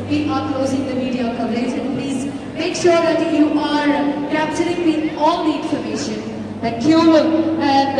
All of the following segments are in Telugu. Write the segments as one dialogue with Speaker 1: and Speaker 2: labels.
Speaker 1: we are closing the media coverage, and please make sure that you are capturing all the information. Thank you. And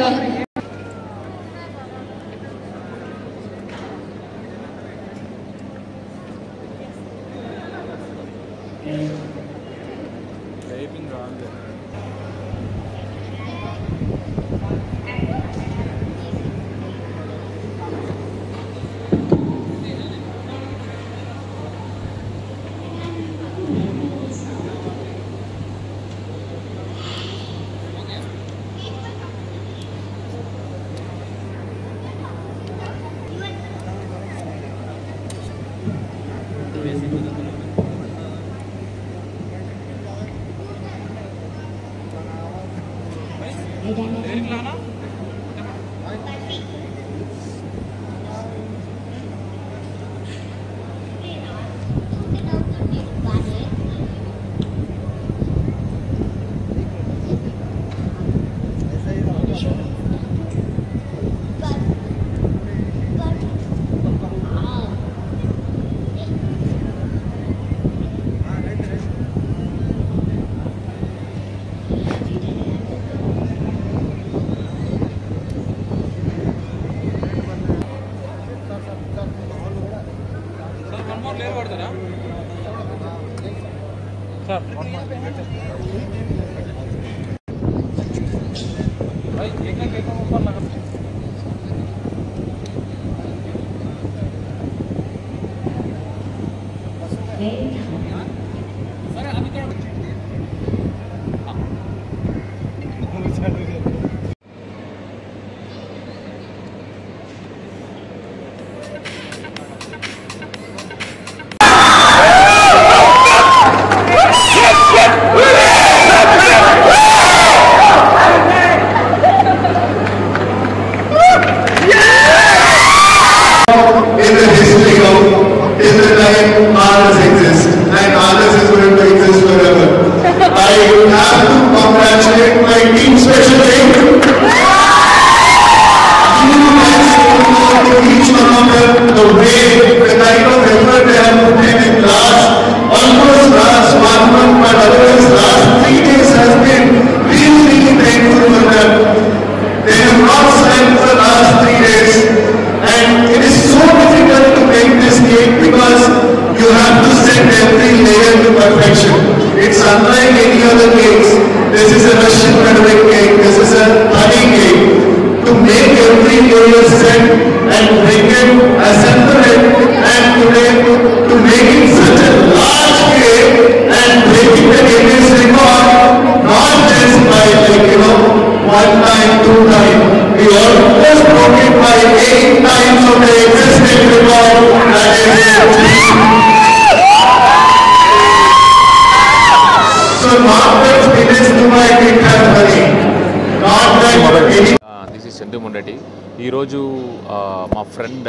Speaker 2: మా ఫ్రెండ్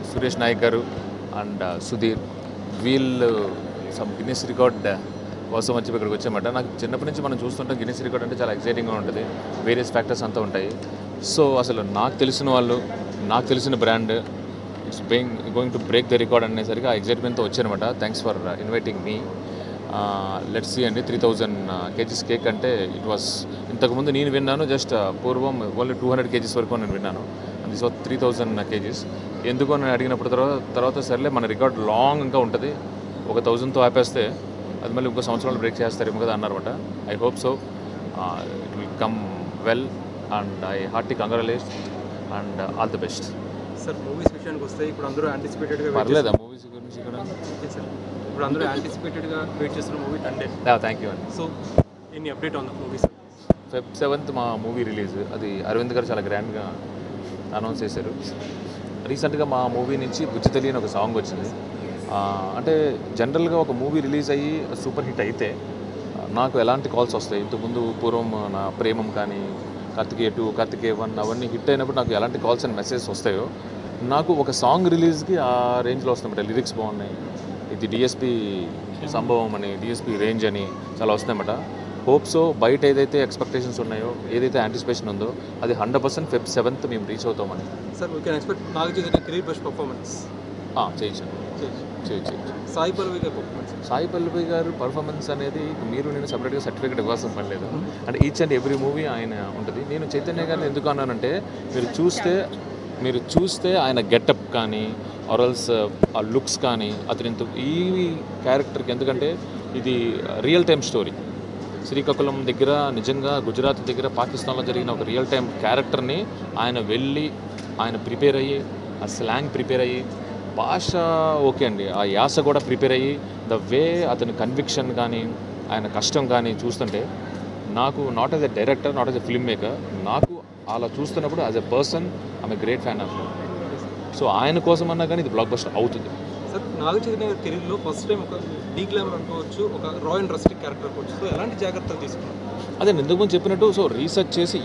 Speaker 2: సురేష్ నాయక్ గారు అండ్ సుధీర్ వీళ్ళు సమ్ గిన్నెస్ రికార్డ్ కోసం వచ్చి ఇక్కడికి వచ్చామట. నాకు చిన్నప్పటి నుంచి మనం చూస్తుంటే గిన్నెస్ రికార్డ్ అంటే చాలా ఎక్సైటింగ్గా ఉంటుంది, వేరియస్ ఫ్యాక్టర్స్ అంతా ఉంటాయి. సో అసలు నాకు తెలిసిన వాళ్ళు, నాకు తెలిసిన brand it's going to break the record అనేసరికి ఆ ఎక్సైట్మెంట్తో వచ్చానమాట. Thanks for inviting me. Let's see అండి. 3000 kgs కేక్ అంటే ఇట్ వాస్ ఇంతకుముందు నేను విన్నాను జస్ట్ పూర్వం ఓన్లీ 200 kgs వరకు నేను విన్నాను. And this was 3000 kgs. ఎందుకో నేను అడిగినప్పుడు తర్వాత సర్లే మన రికార్డ్ లాంగ్ ఇంకా ఉంటుంది, ఒక 1000తో ఆపేస్తే అది మళ్ళీ ఇంకో సంవత్సరాలు బ్రేక్ చేస్తారేమో కదా అన్నారన్నమాట. I hope so. It will come well and I hearty congratulate and all the best.
Speaker 3: Sir movies విషయానికి వస్తే ఇప్పుడు అందరూ యాంటిసిపేటెడ్గా
Speaker 2: పర్లేదా మూవీస్ గురించి ఇక్కడ?
Speaker 3: సార్ ఇప్పుడు అందరూ యాంటిసిపేటెడ్గా వెయిట్ చేస్తున్న మూవీ తండే.
Speaker 2: థ్యాంక్ యూ అండి.
Speaker 3: సో ఎన్ని update on the movie sir?
Speaker 2: Feb 7th మా మూవీ రిలీజ్. అది అరవింద్ గారు చాలా గ్రాండ్గా అనౌన్స్ చేశారు. రీసెంట్గా మా మూవీ నుంచి బుజ్జి తెలియని ఒక సాంగ్ వచ్చింది. అంటే జనరల్గా ఒక మూవీ రిలీజ్ అయ్యి సూపర్ హిట్ అయితే నాకు ఎలాంటి కాల్స్ వస్తాయి? ఇంతకుముందు పూర్వం నా ప్రేమం కానీ, కార్తికేయ 2, కార్తికేయ 1 అవన్నీ హిట్ అయినప్పుడు నాకు ఎలాంటి కాల్స్ అండ్ మెసేజెస్ వస్తాయో నాకు ఒక సాంగ్ రిలీజ్కి ఆ రేంజ్లో వస్తుందన్నమాట. లిరిక్స్ బాగున్నాయి, ఇది డిఎస్పి సంభవం అని, డిఎస్పి రేంజ్ అని చాలా వస్తున్నాయన్నమాట. హోప్స్ బయట ఏదైతే ఎక్స్పెక్టేషన్స్ ఉన్నాయో, ఏదైతే యాంటిసిపేషన్ ఉందో అది 100% Feb 7th మేము రీచ్ అవుతామని.
Speaker 3: Sir we can expect Naga Chaitanya career best performance
Speaker 2: చేయించాను. చేయొచ్చు.
Speaker 3: సాయి పల్లవి గారి పర్ఫార్మెన్స్.
Speaker 2: సాయి పల్లవి గారు పర్ఫార్మెన్స్ అనేది మీరు నేను సపరేట్గా సర్టిఫికేట్ ఇవ్వాల్సిన పని లేదు. అంటే ఈచ్ అండ్ ఎవ్రీ మూవీ ఆయన ఉంటుంది. నేను చైతన్య గారిని ఎందుకు అన్నానంటే మీరు చూస్తే ఆయన గెటప్ కానీ ఆర్ఎల్స్ ఆ లుక్స్ కానీ అతని ఈ క్యారెక్టర్కి, ఎందుకంటే ఇది రియల్ టైమ్ స్టోరీ. శ్రీకాకుళం దగ్గర నిజంగా గుజరాత్ దగ్గర పాకిస్తాన్లో జరిగిన ఒక రియల్ టైం క్యారెక్టర్ని ఆయన ప్రిపేర్ అయ్యి, ఆ స్లాంగ్ ప్రిపేర్ అయ్యి, భాష ఓకే అండి, ఆ యాస కూడా ప్రిపేర్ అయ్యి, ద వే అతని కన్విక్షన్ కానీ ఆయన కష్టం కానీ చూస్తుంటే నాకు not as a director, not as a film maker, నాకు అలా చూస్తున్నప్పుడు as a person I'm a great fan of. So ఆయన కోసం అన్నా కానీ ఇది బ్లాక్ బస్టర్ అవుతుంది.
Speaker 3: సార్, నాగ చైతన్య గారి కెరీర్లో ఫస్ట్ టైం ఒక డీ గ్లామర్ అనుకోవచ్చు, ఒక రా అండ్ రస్టిక్ క్యారెక్టర్ అనుకోవచ్చు. సో ఎలాంటి జాగ్రత్తలు తీసుకున్నారు?
Speaker 2: అదే ఇంతకు ముందు చెప్పినట్టు, సో రీసెర్చ్ చేసి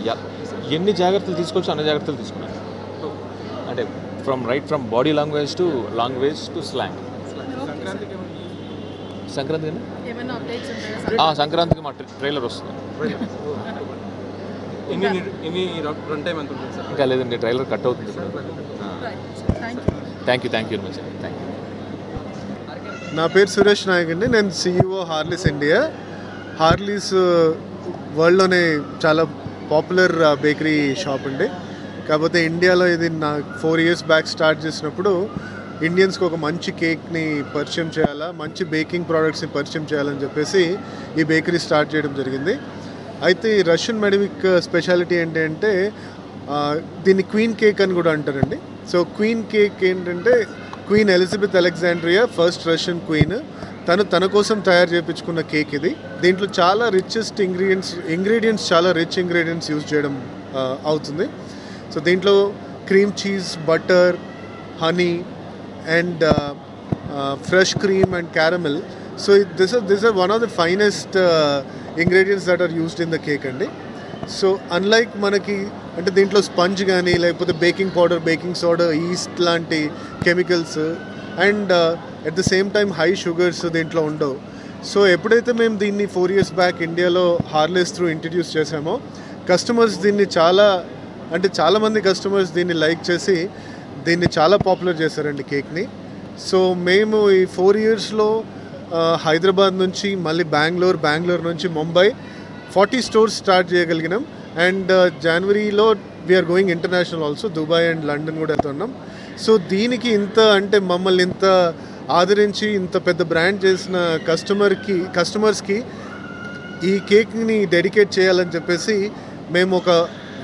Speaker 2: ఎన్ని జాగ్రత్తలు తీసుకోవచ్చు అన్ని జాగ్రత్తలు తీసుకున్నాను. అంటే from body language to slang. సంక్రాంతికి మా ట్రైలర్ వస్తుంది. ఇంకా లేదండి, ట్రైలర్ కట్ అవుతుంది. Thank you very much. Thank you.
Speaker 4: నా పేరు సురేష్ నాయక్ అండి. నేను CEO హార్లీస్ ఇండియా. హార్లీస్ వరల్డ్లోనే చాలా పాపులర్ బేకరీ షాప్ అండి. కాకపోతే ఇండియాలో ఇది నా 4 years బ్యాక్ స్టార్ట్ చేసినప్పుడు ఇండియన్స్కి ఒక మంచి కేక్ని పరిచయం చేయాలా, మంచి బేకింగ్ ప్రోడక్ట్స్ని పరిచయం చేయాలని చెప్పేసి ఈ బేకరీ స్టార్ట్ చేయడం జరిగింది. అయితే ఈ రష్యన్ మెడవిక్ స్పెషాలిటీ ఏంటంటే దీన్ని క్వీన్ కేక్ అని కూడా అంటారండి. సో క్వీన్ కేక్ ఏంటంటే queen Elizabeth Alexandria, first Russian queen, తన కోసం తయారు చేయించుకున్న కేక్ ఇది. దీంట్లో చాలా రిచెస్ట్ ఇంగ్రీడియంట్స్ చాలా రిచ్ ఇంగ్రీడియంట్స్ యూజ్ చేయడం అవుతుంది. సో దీంట్లో cream cheese, butter, honey and fresh cream and caramel. So this are one of the finest ingredients that are used in the cake అండి. సో అన్లైక్ మనకి అంటే దీంట్లో స్పంజ్ కానీ లేకపోతే baking powder, baking soda, yeast లాంటి chemicals and at the same time high sugars దీంట్లో ఉండవు. సో ఎప్పుడైతే మేము దీన్ని 4 years బ్యాక్ ఇండియాలో హార్లీస్ త్రూ ఇంట్రడ్యూస్ చేసామో కస్టమర్స్ దీన్ని చాలామంది కస్టమర్స్ దీన్ని లైక్ చేసి దీన్ని చాలా పాపులర్ చేశారండి కేక్ని. సో మేము ఈ 4 yearsలో హైదరాబాద్ నుంచి మళ్ళీ బెంగళూరు నుంచి ముంబై 40 stores స్టార్ట్ చేయగలిగినాం. అండ్ జనవరిలో we're going international also, Dubai and London కూడా వెళ్తున్నాం. సో దీనికి మమ్మల్ని ఇంత ఆదరించి ఇంత పెద్ద బ్రాండ్ చేసిన కస్టమర్స్కి ఈ కేక్ని డెడికేట్ చేయాలని చెప్పేసి మేము ఒక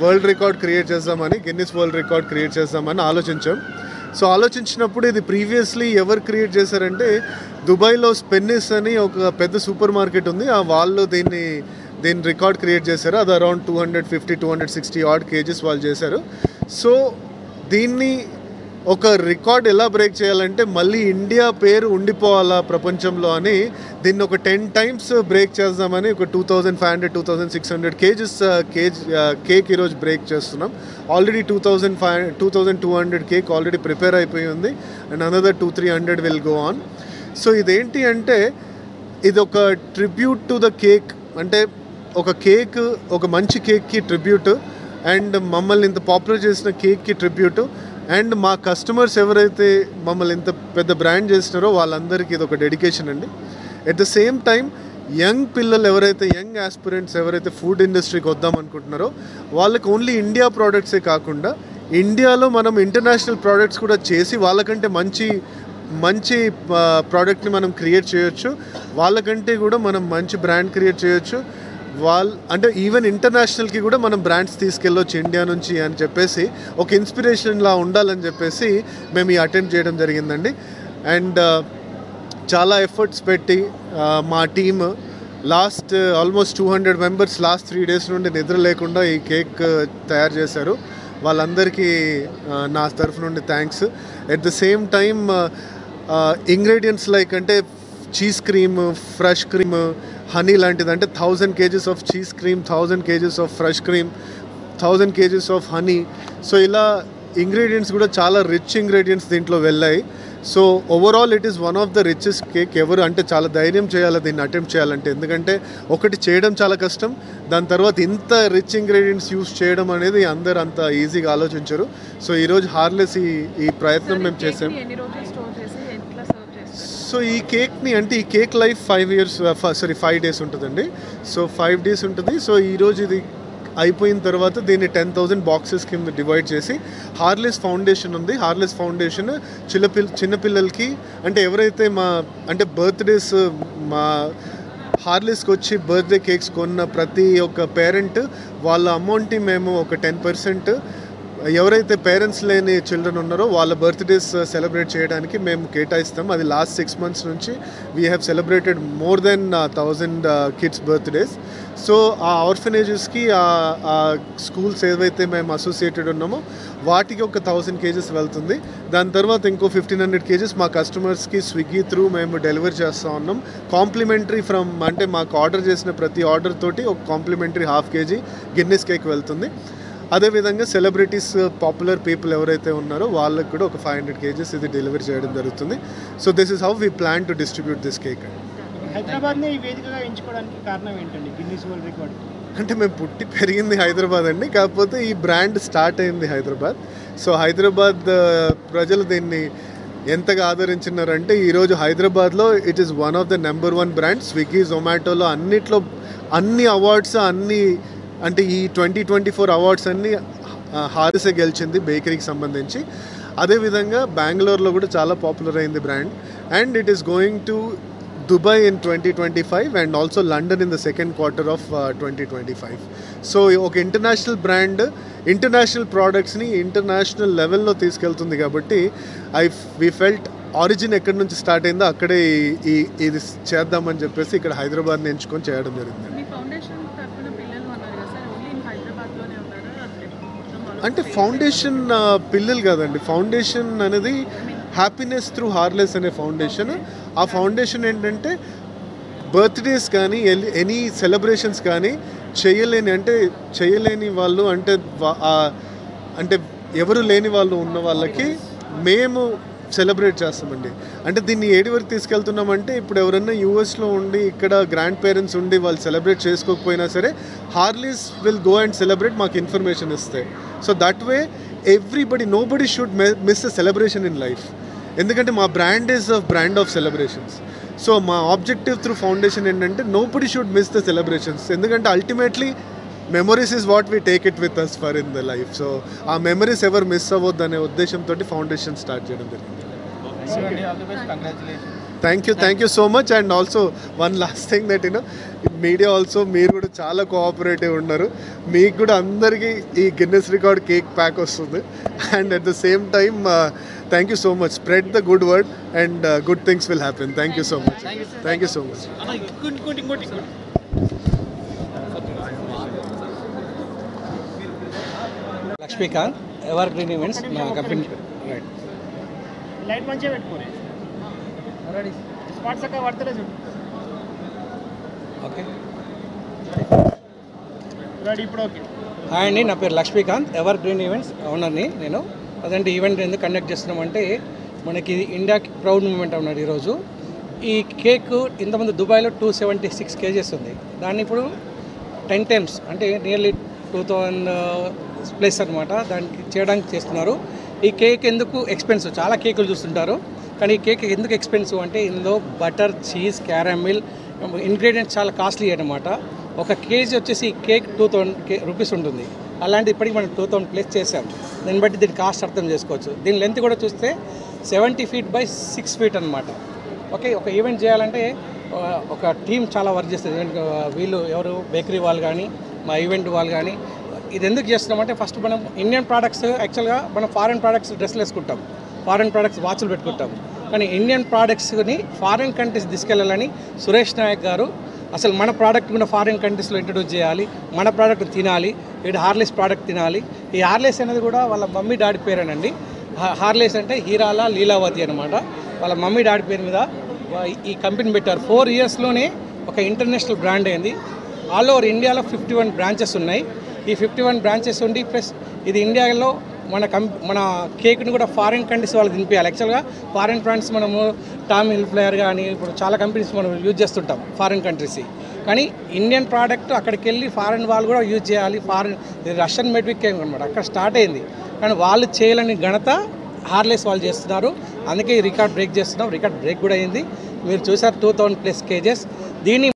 Speaker 4: వరల్డ్ రికార్డ్ క్రియేట్ చేద్దామని, గిన్నిస్ వరల్డ్ రికార్డ్ క్రియేట్ చేద్దామని ఆలోచించాం. సో ఆలోచించినప్పుడు ఇది ప్రీవియస్లీ ఎవరు క్రియేట్ చేశారంటే దుబాయ్లో స్పెన్నిస్ అని ఒక పెద్ద సూపర్ మార్కెట్ ఉంది, వాళ్ళు దీన్ని రికార్డ్ క్రియేట్ చేశారు. అది అరౌండ్ 250-260 odd kgs వాళ్ళు చేశారు. సో దీన్ని ఒక రికార్డ్ ఎలా బ్రేక్ చేయాలంటే మళ్ళీ ఇండియా పేరు ఉండిపోవాలా ప్రపంచంలో అని దీన్ని ఒక 10 times బ్రేక్ చేద్దామని ఒక 2500-2600 kgs కేక్ ఈరోజు బ్రేక్ చేస్తున్నాం. ఆల్రెడీ 2200 కేక్ ఆల్రెడీ ప్రిపేర్ అయిపోయి ఉంది and another 200-300 will go on. So ఇదేంటి అంటే ఇది ఒక ట్రిబ్యూట్ టు ద కేక్, అంటే ఒక మంచి కేక్కి ట్రిబ్యూట్ అండ్ మమ్మల్ని ఇంత పాపులర్ చేసిన కేక్కి ట్రిబ్యూట్ అండ్ మా కస్టమర్స్ ఎవరైతే మమ్మల్ని ఇంత పెద్ద బ్రాండ్ చేసినారో వాళ్ళందరికీ ఇది ఒక డెడికేషన్ అండి. At the same time young పిల్లలు ఎవరైతే యంగ్ ఆస్పిరెంట్స్ ఎవరైతే ఫుడ్ ఇండస్ట్రీకి వద్దాం అనుకుంటున్నారో వాళ్ళకి ఓన్లీ ఇండియా ప్రోడక్ట్సే కాకుండా ఇండియాలో మనం ఇంటర్నేషనల్ ప్రోడక్ట్స్ కూడా చేసి వాళ్ళకంటే మంచి ప్రోడక్ట్ని మనం క్రియేట్ చేయొచ్చు, వాళ్ళకంటే కూడా మనం మంచి బ్రాండ్ క్రియేట్ చేయొచ్చు. అంటే ఈవెన్ ఇంటర్నేషనల్కి కూడా మనం బ్రాండ్స్ తీసుకెళ్ళొచ్చు ఇండియా నుంచి అని చెప్పేసి ఒక ఇన్స్పిరేషన్లా ఉండాలని చెప్పేసి మేము ఈ అటెంప్ట్ చేయడం జరిగిందండి. అండ్ చాలా ఎఫర్ట్స్ పెట్టి మా team last almost 200 members last 3 days నుండి నిద్ర లేకుండా ఈ కేక్ తయారు చేశారు. వాళ్ళందరికీ నా తరఫు నుండి thanks. At the same time ingredients like అంటే cheese cream, fresh cream, honey లాంటిది, అంటే 1000 kgs of cheese cream, 1000 kgs of fresh cream, 1000 kgs of honey. So ఇలా ఇంగ్రీడియంట్స్ కూడా చాలా రిచ్ ఇంగ్రీడియంట్స్ దీంట్లో వెళ్ళాయి. So overall it is one of the richest cake. ఎవరు అంటే చాలా ధైర్యం చేయాలి దీన్ని అటెంప్ట్ చేయాలంటే, ఎందుకంటే ఒకటి చేయడం చాలా కష్టం, దాని తర్వాత ఇంత రిచ్ ఇంగ్రీడియంట్స్ యూస్ చేయడం అనేది అందరు అంత ఈజీగా ఆలోచించరు. సో ఈరోజు హార్లీస్ ఈ ప్రయత్నం మేము చేసాం. సో ఈ కేక్ని అంటే ఈ కేక్ లైఫ్ 5 days ఉంటుందండి. సో 5 days ఉంటుంది. సో ఈరోజు ఇది అయిపోయిన తర్వాత దీన్ని 10,000 బాక్సెస్ కింద డివైడ్ చేసి హార్లీస్ ఫౌండేషన్ ఉంది. హార్లీస్ ఫౌండేషన్ చిన్నపిల్లలకి అంటే ఎవరైతే అంటే బర్త్డేస్ మా హార్లీస్కి వచ్చి బర్త్డే కేక్స్ కొన్న ప్రతి ఒక్క పేరెంట్ వాళ్ళ అమౌంట్ని మేము ఒక 10% ఎవరైతే పేరెంట్స్ లేని చిల్డ్రన్ ఉన్నారో వాళ్ళ బర్త్డేస్ సెలబ్రేట్ చేయడానికి మేము కేటాయిస్తాం. అది లాస్ట్ 6 months నుంచి we have celebrated more than 1,000 kids birthdays. So ఆ ఆర్ఫనేజెస్కి ఆ స్కూల్స్ ఏవైతే మేము అసోసియేటెడ్ ఉన్నామో వాటికి ఒక 1,000 kgs వెళ్తుంది. దాని తర్వాత ఇంకో 1,500 kgs మా కస్టమర్స్కి స్విగ్గీ త్రూ మేము డెలివరీ చేస్తూ ఉన్నాం. కాంప్లిమెంటరీ అంటే మాకు ఆర్డర్ చేసిన ప్రతి ఆర్డర్ తోటి ఒక కాంప్లిమెంటరీ 1/2 kg గిన్నెస్ కేక్ వెళ్తుంది. అదేవిధంగా సెలబ్రిటీస్ పాపులర్ పీపుల్ ఎవరైతే ఉన్నారో వాళ్ళకి కూడా ఒక 500 kgs ఇది డెలివరీ చేయడం జరుగుతుంది. So this is how we plan to distribute this cake.
Speaker 5: హైదరాబాద్ని ఈ వేదికగా ఎంచుకోవడానికి కారణం ఏంటండి? గిన్నిస్ వరల్డ్ రికార్డ్
Speaker 4: అంటే మేము పుట్టి పెరిగింది హైదరాబాద్ అండి, కాకపోతే ఈ బ్రాండ్ స్టార్ట్ అయింది హైదరాబాద్. సో హైదరాబాద్ ప్రజలు దీన్ని ఎంతగా ఆదరించినారంటే ఈరోజు హైదరాబాద్లో it is one of the number 1 brand. Swiggy జొమాటోలో అన్నిట్లో అన్ని అవార్డ్స్ అంటే ఈ 2024 అవార్డ్స్ అన్నీ హార్లీసే గెలిచింది బేకరీకి సంబంధించి. అదేవిధంగా బెంగళూరులో కూడా చాలా పాపులర్ అయింది brand. And it is going to Dubai in 2025 and also London in the second quarter of 2025. So ఒక ఇంటర్నేషనల్ బ్రాండ్ ఇంటర్నేషనల్ ప్రోడక్ట్స్ని ఇంటర్నేషనల్ లెవెల్లో తీసుకెళ్తుంది కాబట్టి వీ ఫెల్ట్ ఆరిజిన్ ఎక్కడి నుంచి స్టార్ట్ అయిందో అక్కడే ఇది చేద్దామని చెప్పేసి ఇక్కడ హైదరాబాద్ని ఎంచుకొని చేయడం జరిగింది. అంటే ఫౌండేషన్ పిల్లలు కాదండి, ఫౌండేషన్ అనేది హ్యాపీనెస్ త్రూ హార్లీస్ అనే ఫౌండేషన్. ఆ ఫౌండేషన్ ఏంటంటే బర్త్డేస్ కానీ ఎనీ సెలబ్రేషన్స్ కానీ చేయలేని వాళ్ళు అంటే ఎవరు లేని వాళ్ళు ఉన్న వాళ్ళకి మేము సెలబ్రేట్ చేస్తామండి. అంటే దీన్ని ఏడి వరకు తీసుకెళ్తున్నామంటే ఇప్పుడు ఎవరైనా యూఎస్లో ఉండి ఇక్కడ గ్రాండ్ పేరెంట్స్ ఉండి వాళ్ళు సెలబ్రేట్ చేసుకోకపోయినా సరే Harley's will go and celebrate, మాకు ఇన్ఫర్మేషన్ ఇస్తే. So that way nobody should miss a celebration in life. ఎందుకంటే మా brand is a brand of celebrations. So మా ఆబ్జెక్టివ్ త్రూ ఫౌండేషన్ ఏంటంటే nobody should miss the celebrations. ఎందుకంటే ultimately memories is what we take it with us for in the life. So ఆ మెమరీస్ ఎవరు మిస్ అవ్వద్దు అనే ఉద్దేశంతో ఫౌండేషన్ స్టార్ట్ చేయడం జరిగింది. Thank you so much. And also one last thing that media also మీరు కూడా చాలా కోఆపరేటివ్ ఉన్నారు. మీకు కూడా అందరికీ ఈ గిన్నెస్ రికార్డ్ కేక్ ప్యాక్ వస్తుంది. And at the same time thank you so much. Spread the good word and good things will happen. Thank you so much. Thank you so much.
Speaker 6: Lakshmikant, evergreen events మా కంపెనీ. రైట్,
Speaker 5: లైట్ మంచిగా పెట్టుకోరే స్పాట్స్ అక్క పడతలే చూడు.
Speaker 6: ఓకే
Speaker 5: రెడీ ఇప్పుడు. ఓకే,
Speaker 6: హాయ్ అండి, నా పేరు లక్ష్మీకాంత్, ఎవర్ గ్రీన్ ఈవెంట్స్ ఓనర్ని నేను. అదంటే ఈవెంట్ ఎందుకు కండక్ట్ చేస్తున్నామంటే మనకి ఇండియాకి ప్రౌడ్ మూమెంట్ అన్నాడు ఈరోజు. ఈ కేక్ ఇంతకుముందు దుబాయ్లో 276 kgs ఉంది. దాన్ని ఇప్పుడు 10 times అంటే నియర్లీ 2000 ప్లస్ అనమాట దానికి చేయడానికి చేస్తున్నారు. ఈ కేక్ ఎందుకు ఎక్స్పెన్సివ్, చాలా కేకులు చూస్తుంటారు కానీ ఈ కేక్ ఎందుకు ఎక్స్పెన్సివ్ అంటే ఇందులో బటర్, చీజ్, క్యారమిల్ ఇంగ్రీడియంట్స్ చాలా కాస్ట్లీ అనమాట. ఒక కేజీ వచ్చేసి ఈ కేక్ 2000 రూపీస్ ఉంటుంది. అలాంటి ఇప్పటికి మనం 2000 ప్లస్ చేసాం. దాన్ని బట్టి దీని కాస్ట్ అర్థం చేసుకోవచ్చు. దీని లెంత్ కూడా చూస్తే 70 feet by 6 feet అనమాట. ఓకే, ఒక ఈవెంట్ చేయాలంటే ఒక టీం చాలా వర్క్ చేస్తుంది. వీళ్ళు ఎవరు బేకరీ వాళ్ళు కానీ మా ఈవెంట్ వాళ్ళు కానీ. ఇది ఎందుకు చేస్తున్నామంటే ఫస్ట్ మనం ఇండియన్ ప్రోడక్ట్స్ యాక్చువల్గా మనం ఫారెన్ ప్రోడక్ట్స్ డ్రెస్సులు వేసుకుంటాం, ఫారెన్ ప్రోడక్ట్స్ వాచ్లు పెట్టుకుంటాం. కానీ ఇండియన్ ప్రోడక్ట్స్ని ఫారెన్ కంట్రీస్ తీసుకెళ్ళాలని సురేష్ నాయక్ గారు అసలు మన ప్రోడక్ట్ కూడా ఫారిన్ కంట్రీస్లో ఇంట్రడ్యూస్ చేయాలి, మన ప్రోడక్ట్ తినాలి, ఇది హార్లీస్ ప్రోడక్ట్ తినాలి. ఈ హార్లీస్ అనేది కూడా వాళ్ళ మమ్మీ డాడీ పేరేనండి. హార్లీస్ అంటే హీరాల లీలావతి అనమాట. వాళ్ళ మమ్మీ డాడీ పేరు మీద ఈ కంపెనీ పెట్టారు. 4 yearsలోనే ఒక ఇంటర్నేషనల్ బ్రాండ్ అయింది. ఆల్ ఓవర్ ఇండియాలో 51 బ్రాంచెస్ ఉన్నాయి. ఈ 51 బ్రాంచెస్ ఉండి ప్లస్ ఇది ఇండియాలో మన కేక్ని కూడా ఫారిన్ కంట్రీస్ వాళ్ళు తినిపించాలి. యాక్చువల్గా ఫారిన్ బ్రాండ్స్ మనము టామ్ హిల్ ఫ్లేయర్ కానీ ఇప్పుడు చాలా కంపెనీస్ మనం యూజ్ చేస్తుంటాం ఫారిన్ కంట్రీస్. కానీ ఇండియన్ ప్రోడక్ట్ అక్కడికి వెళ్ళి ఫారిన్ వాళ్ళు కూడా యూజ్ చేయాలి. ఇది రష్యన్ మేడ్ కేక్ అనమాట, అక్కడ స్టార్ట్ అయింది. కానీ వాళ్ళు చేయలేని ఘనత హార్లీస్ వాళ్ళు చేస్తున్నారు. అందుకే ఈ రికార్డ్ బ్రేక్ చేస్తున్నాం. రికార్డ్ బ్రేక్ కూడా అయింది. మీరు చూసారు 2000+ కేజెస్. దీన్ని